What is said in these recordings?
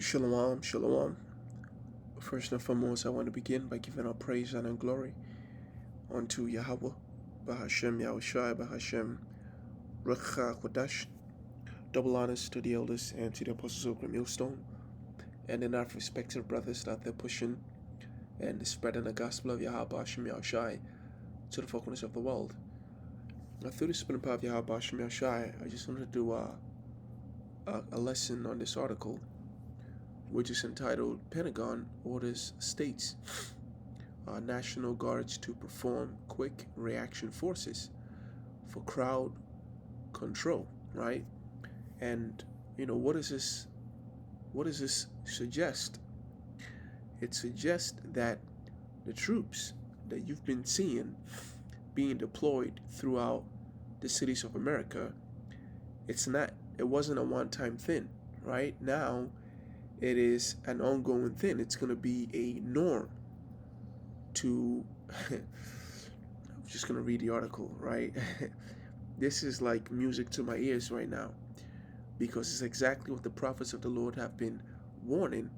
Shalom, shalom. First and foremost, I want to begin by giving our praise and glory unto Yahweh, Bahashem Yahushai, Bahashem Rekha Kodash. Double honors to the elders and to the apostles of the millstone, and in our respective brothers that they're pushing and spreading the gospel of Yahweh, Bahashem Yahushai to the four corners of the world. Now, through the spinning power of Yahweh, Bahashem Yahushai, I just wanted to do a lesson on this article, which is entitled Pentagon Orders States National Guards to Perform Quick Reaction Forces for Crowd Control, right? And what does this suggest? It suggests that the troops that you've been seeing being deployed throughout the cities of America, it wasn't a one-time thing, right? Now it is an ongoing thing. It's going to be a norm to I'm just going to read the article, right? This is like music to my ears right now, because it's exactly what the prophets of the Lord have been warning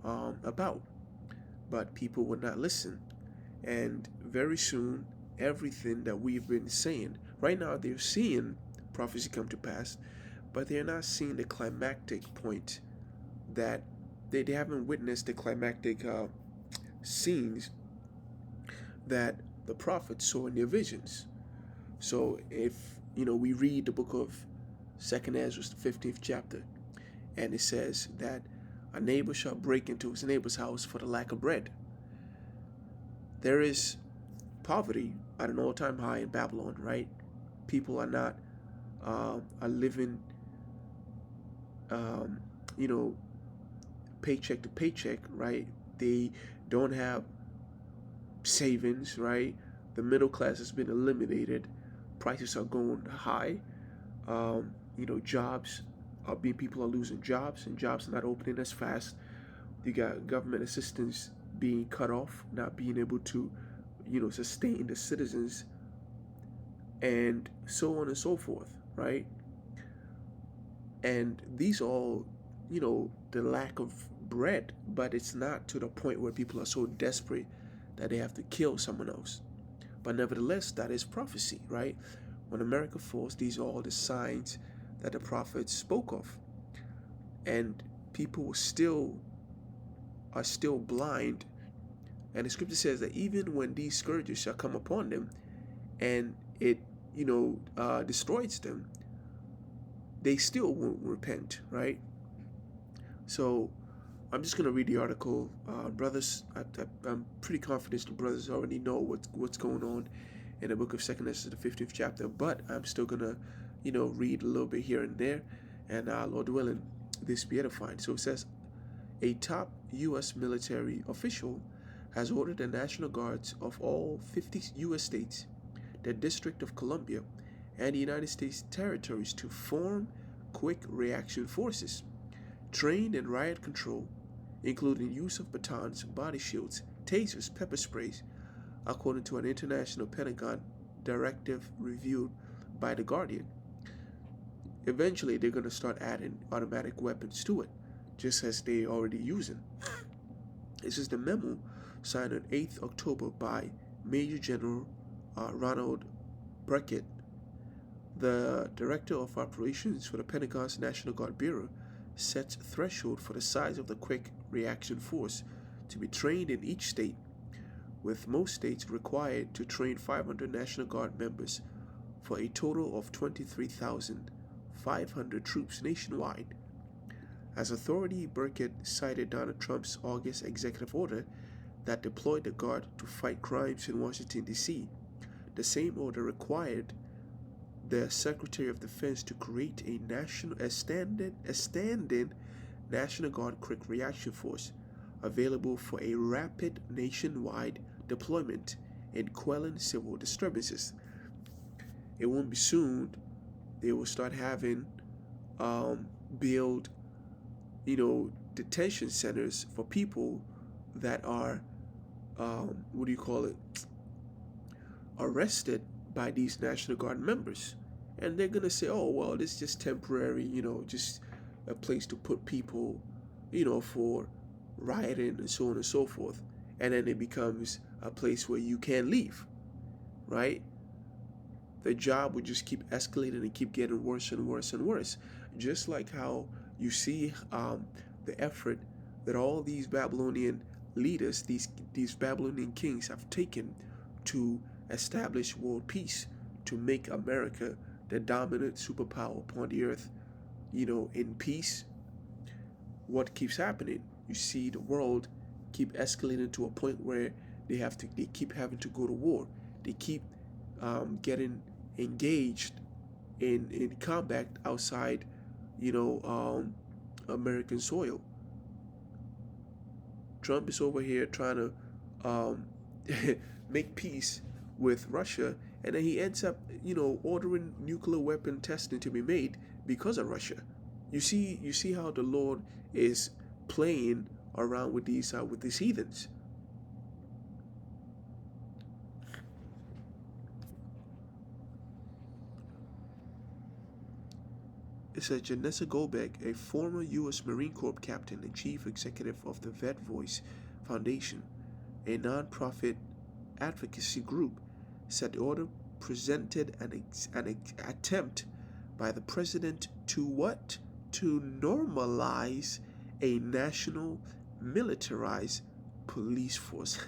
about. But people would not listen. And very soon, everything that we've been saying, right now they're seeing prophecy come to pass, but they're not seeing the climactic point, that they haven't witnessed the climactic scenes that the prophets saw in their visions. So if we read the book of 2nd Ezra, the 15th chapter, and it says that a neighbor shall break into his neighbor's house for the lack of bread. There is poverty at an all-time high in Babylon, right? People are not are living paycheck to paycheck, right? They don't have savings, right? The middle class has been eliminated. Prices are going high. Jobs people are losing jobs, and jobs are not opening as fast. You got government assistance being cut off, not being able to, sustain the citizens, and so on and so forth, right? And these all, the lack of bread, but it's not to the point where people are so desperate that they have to kill someone else. But nevertheless, that is prophecy, right? When America falls, these are all the signs that the prophets spoke of. And people are still blind. And the scripture says that even when these scourges shall come upon them and it, destroys them, they still won't repent, right? So I'm just going to read the article. Brothers, I'm pretty confident the brothers already know what's going on in the book of 2nd Ezra, the 15th chapter, but I'm still going to, read a little bit here and there, and Lord willing, this be edifying. So it says, a top U.S. military official has ordered the National Guards of all 50 U.S. states, the District of Columbia, and the United States territories to form quick reaction forces, trained in riot control, including use of batons, body shields, tasers, pepper sprays, according to an international Pentagon directive reviewed by The Guardian. Eventually, they're going to start adding automatic weapons to it, just as they're already using. This is the memo signed on 8th October by Major General Ronald Burkett, the Director of Operations for the Pentagon's National Guard Bureau. Sets threshold for the size of the quick reaction force to be trained in each state, with most states required to train 500 National Guard members for a total of 23,500 troops nationwide. As authority, Burkett cited Donald Trump's August executive order that deployed the Guard to fight crimes in Washington, D.C. The same order required the Secretary of Defense to create a standing National Guard Quick Reaction Force available for a rapid nationwide deployment in quelling civil disturbances. It won't be soon. They will start having build, detention centers for people that are, arrested by these National Guard members. And they're going to say, oh, well, this is just temporary, just a place to put people for rioting and so on and so forth. And then it becomes a place where you can't leave, right? The job would just keep escalating and keep getting worse and worse and worse. Just like how you see the effort that all these Babylonian leaders, these Babylonian kings have taken to establish world peace, to make America the dominant superpower upon the earth, in peace. What keeps happening? You see the world keep escalating to a point where they keep having to go to war. They keep getting engaged in combat outside, American soil. Trump is over here trying to make peace with Russia, and then he ends up, ordering nuclear weapon testing to be made because of Russia. You see how the Lord is playing around with these heathens. It says Janessa Goldbeck, a former U.S. Marine Corps captain and chief executive of the Vet Voice Foundation, a non-profit advocacy group, said the order presented an attempt by the president to what? To normalize a national militarized police force.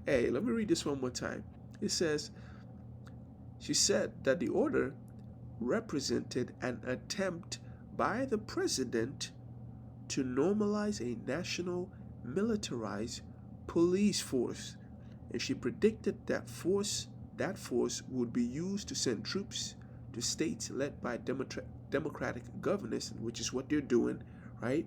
Hey, let me read this one more time. It says, she said that the order represented an attempt by the president to normalize a national militarized police force, and she predicted that force would be used to send troops to states led by democratic governance, which is what they're doing, right,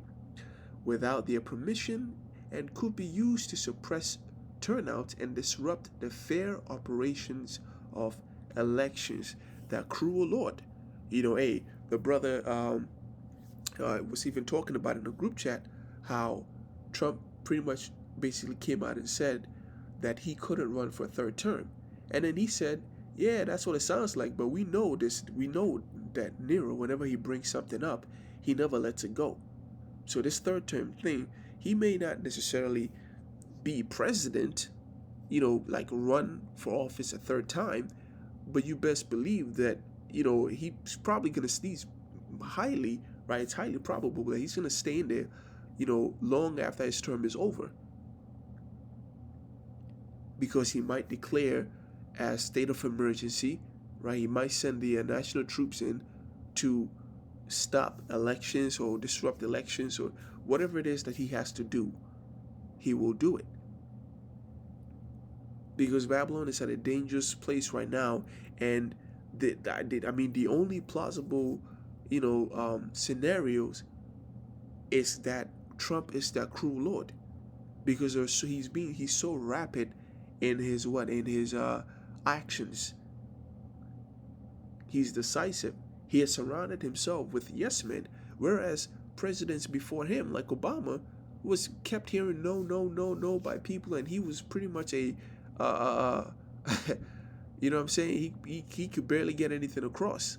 without their permission, and could be used to suppress turnout and disrupt the fair operations of elections. That cruel Lord. Hey, the brother was even talking about in the group chat how Trump pretty much basically came out and said that he couldn't run for a third term. And then he said, yeah, that's what it sounds like, but we know this. We know that Nero, whenever he brings something up, he never lets it go. So this third term thing, he may not necessarily be president, like run for office a third time, but you best believe that, he's probably going to sneeze highly, right? It's highly probable that he's going to stay in there, long after his term is over. Because he might declare a state of emergency, right? He might send the national troops in to stop elections or disrupt elections or whatever it is that he has to do. He will do it. Because Babylon is at a dangerous place right now, and the only plausible, scenarios is that Trump is that cruel Lord, because he's so rapid in his actions. He's decisive. He has surrounded himself with yes men, whereas presidents before him, like Obama, was kept hearing no, no, no, no by people, and he was pretty much a you know what I'm saying? He could barely get anything across.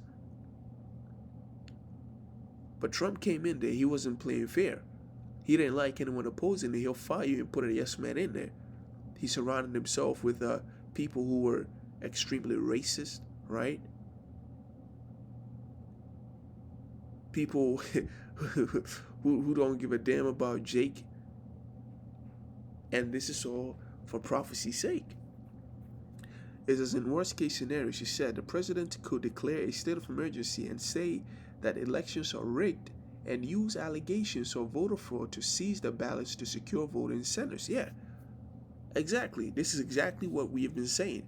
But Trump came in there. He wasn't playing fair. He didn't like anyone opposing him. He'll fire you and put a yes man in there. He surrounded himself with people who were extremely racist, right? People who don't give a damn about Jake. And this is all for prophecy's sake. It says, in worst case scenario, she said, the president could declare a state of emergency and say that elections are rigged and use allegations of voter fraud to seize the ballots to secure voting centers. Yeah, exactly. This is exactly what we have been saying.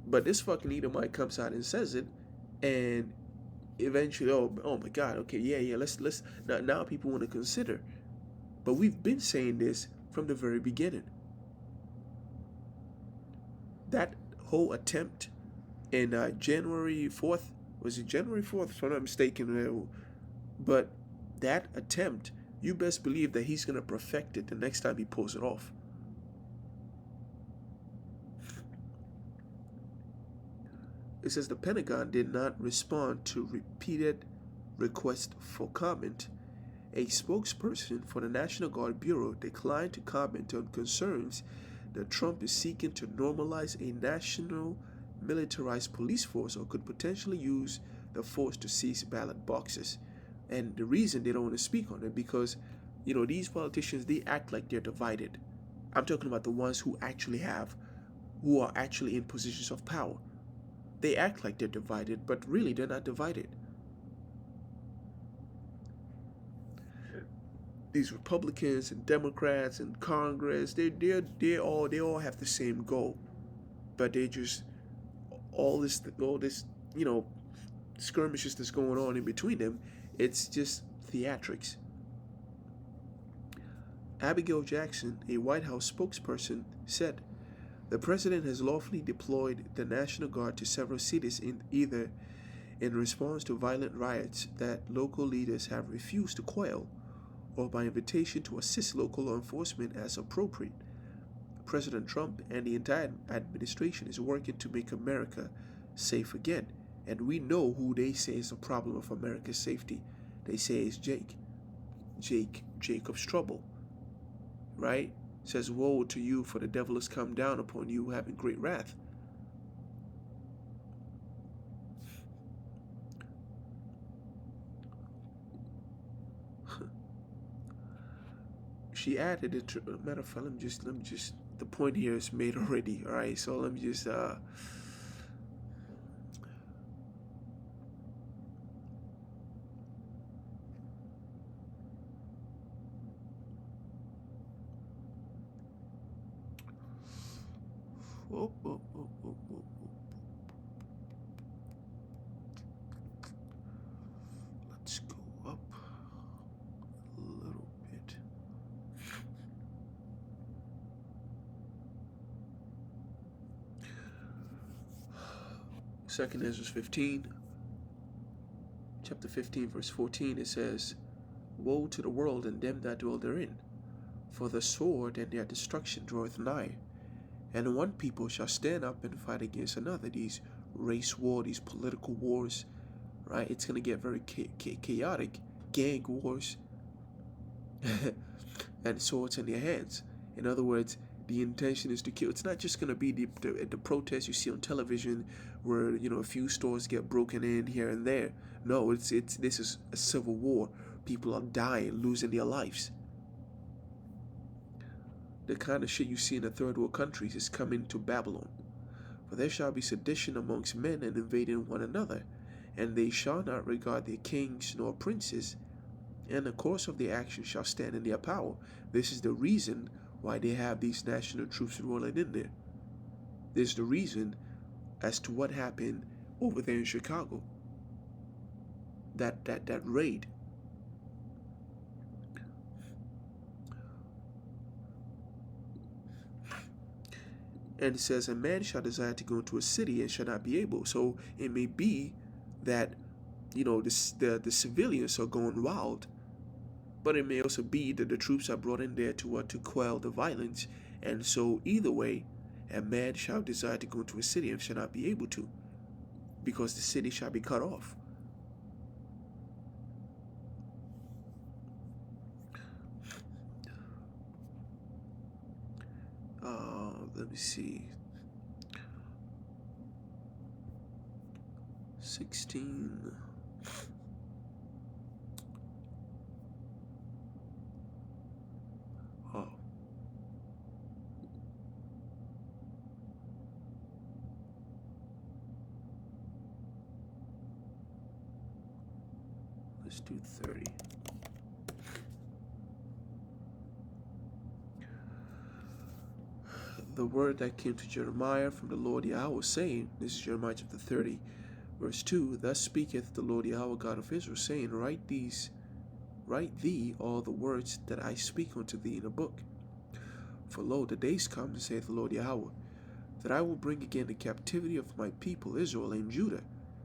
But this fucking Edomite comes out and says it, and eventually, oh my God, okay, yeah, let's now people want to consider. But we've been saying this from the very beginning. That whole attempt in January 4th, was it January 4th, if I'm not mistaken, but that attempt, you best believe that he's going to perfect it the next time he pulls it off. It says the Pentagon did not respond to repeated request for comment, a spokesperson for the National Guard Bureau declined to comment on concerns that Trump is seeking to normalize a national militarized police force or could potentially use the force to seize ballot boxes. And the reason they don't want to speak on it because, these politicians, they act like they're divided. I'm talking about the ones who are actually in positions of power. They act like they're divided, but really they're not divided. These Republicans and Democrats and Congress, they all have the same goal, but they just all this skirmishes that's going on in between them. It's just theatrics. Abigail Jackson, a White House spokesperson, said, "The president has lawfully deployed the National Guard to several cities either in response to violent riots that local leaders have refused to quell or by invitation to assist local law enforcement as appropriate. President Trump and the entire administration is working to make America safe again. And we know who they say is the problem of America's safety. They say it's Jacob's trouble. Right? Says, woe to you, for the devil has come down upon you, having great wrath." She added it. Matter of fact, let me just. The point here is made already. All right, so let me just. Whoop, whoop, whoop, whoop, whoop. Let's go up a little bit. Second Ezra 15, chapter 15, verse 14, it says, "Woe to the world and them that dwell therein, for the sword and their destruction draweth nigh. And one people shall stand up and fight against another." These race war, these political wars, right? It's going to get very chaotic. Gang wars and swords in their hands. In other words, the intention is to kill. It's not just going to be the protests you see on television where, a few stores get broken in here and there. No, this is a civil war. People are dying, losing their lives. The kind of shit you see in the third world countries is coming to Babylon. "For there shall be sedition amongst men and invading one another, and they shall not regard their kings nor princes, and the course of their action shall stand in their power." This is the reason why they have these national troops rolling in there. This is the reason as to what happened over there in Chicago. That raid. And it says, "A man shall desire to go into a city and shall not be able." So it may be that, the civilians are going wild, but it may also be that the troops are brought in there to quell the violence. And so either way, a man shall desire to go into a city and shall not be able to, because the city shall be cut off. Let me see. 16. Oh. Let's do 30. "The word that came to Jeremiah from the Lord Yahweh, saying," this is Jeremiah chapter 30, verse 2, "Thus speaketh the Lord Yahweh God of Israel, saying, Write thee all the words that I speak unto thee in a book. For lo, the days come, saith the Lord Yahweh, that I will bring again the captivity of my people Israel and Judah,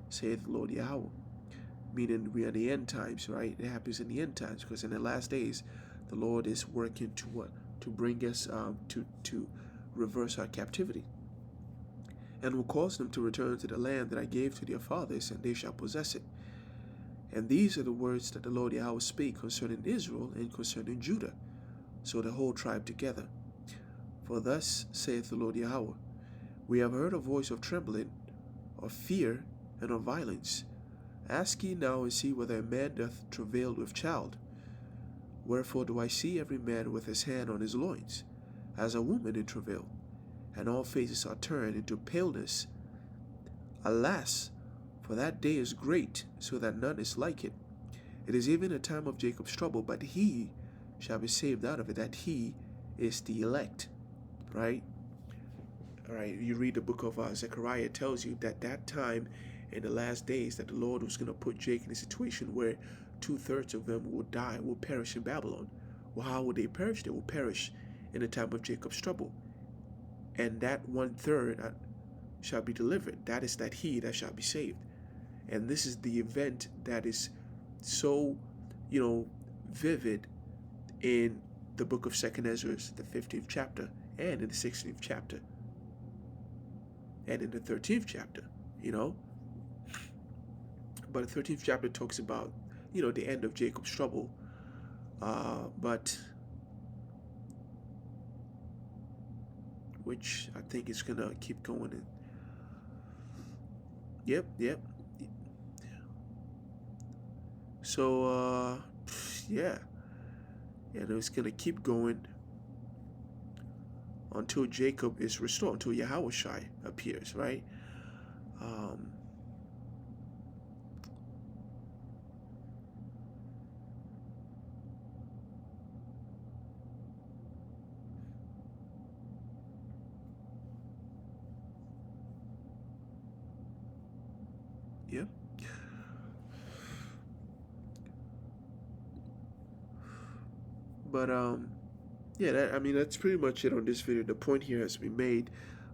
saith the Lord Yahweh." Meaning we are in the end times, right? It happens in the end times, because in the last days, the Lord is working to what? To bring us to reverse our captivity, "and will cause them to return to the land that I gave to their fathers, and they shall possess it. And these are the words that the Lord Yahweh spake concerning Israel and concerning Judah, so the whole tribe together. For thus saith the Lord Yahweh, we have heard a voice of trembling, of fear, and of violence. Ask ye now and see whether a man doth travail with child. Wherefore do I see every man with his hand on his loins, as a woman in travail, and all faces are turned into paleness. Alas, for that day is great, so that none is like it. It is even a time of Jacob's trouble, but he shall be saved out of it, that he is the elect. Right? All right, you read the book of Zechariah, it tells you that time in the last days that the Lord was going to put Jake in a situation where 2/3 of them will die, will perish in Babylon. Well, how will they perish? They will perish in the time of Jacob's trouble. And that 1/3 shall be delivered. That is that he that shall be saved. And this is the event that is so, vivid in the book of 2nd Ezra, the 15th chapter, and in the 16th chapter, and in the 13th chapter, But the 13th chapter talks about, the end of Jacob's trouble. But which I think is going to keep going. Yep. So, yeah. And it's going to keep going until Jacob is restored, until Yahweh appears, right? Yeah. But that's pretty much it on this video. The point here has been made,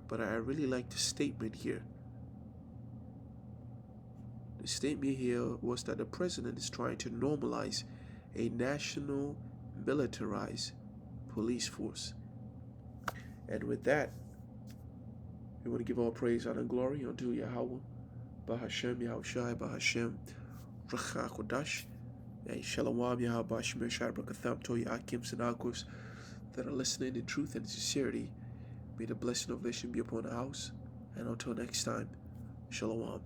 but I really like the statement here. The statement here was that the president is trying to normalize a national militarized police force. And with that, we want to give all praise, honor, and glory unto Yahweh, Bahashem, Yahushai, Bahashem, Racha Kodash, Shalom, Yahweh, Bashmir, Sharbrakatham, Toya Akim, Sanakos, that are listening in truth and sincerity. May the blessing of nation be upon the house. And until next time, Shalom.